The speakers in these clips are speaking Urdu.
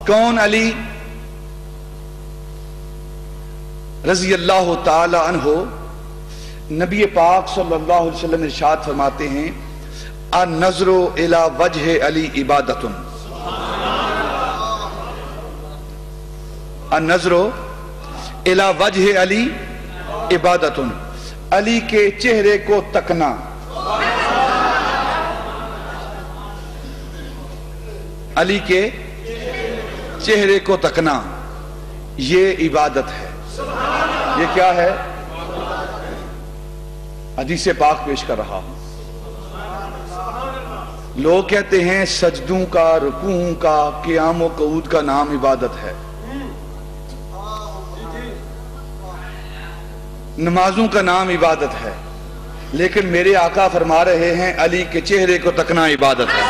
کون علی رضی اللہ تعالی عنہ؟ نبی پاک صلی اللہ علیہ وسلم ارشاد فرماتے ہیں النظر الی وجہ علی عبادت، النظر الی وجہ علی عبادت، علی کے چہرے کو تکنا علی کے چہرے کو تکنا یہ عبادت ہے۔ یہ کیا ہے؟ حدیث پاک پیش کر رہا ہوں۔ لوگ کہتے ہیں سجدوں کا، رکوعوں کا، قیام و قعود کا نام عبادت ہے، نمازوں کا نام عبادت ہے، لیکن میرے آقا فرما رہے ہیں علی کے چہرے کو تکنا عبادت ہے۔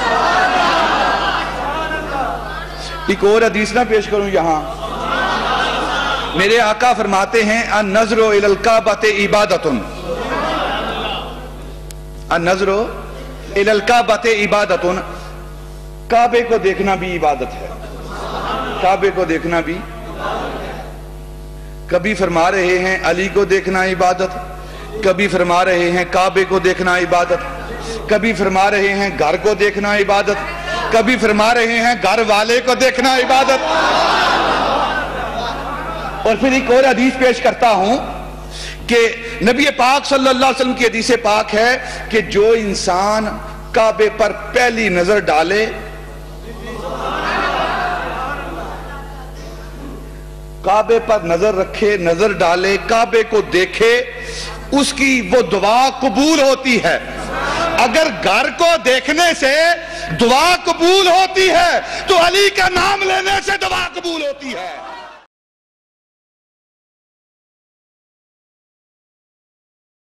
ایک اور حدیث نہ پیش کروں یہاں؟ میرے آقا فرماتے ہیں النظر الی الکعبۃ عبادۃ، النظر الی الکعبۃ عبادۃ، کعبے کو دیکھنا بھی عبادت ہے، کعبے کو دیکھنا بھی۔ کبھی فرما رہے ہیں علی کو دیکھنا عبادت، کبھی فرما رہے ہیں کعبے کو دیکھنا عبادت، کبھی فرما رہے ہیں گھر کو دیکھنا عبادت، کبھی فرما رہے ہیں گھر والے کو دیکھنا عبادت۔ اور پھر ایک اور حدیث پیش کرتا ہوں کہ نبی پاک صلی اللہ علیہ وسلم کی حدیث پاک ہے کہ جو انسان کعبے پر پہلی نظر ڈالے، کعبے پر نظر رکھے، نظر ڈالے، کعبے کو دیکھے، اس کی وہ دعا قبول ہوتی ہے۔ اگر گھر کو دیکھنے سے دعا قبول ہوتی ہے تو علی کا نام لینے سے دعا قبول ہوتی ہے۔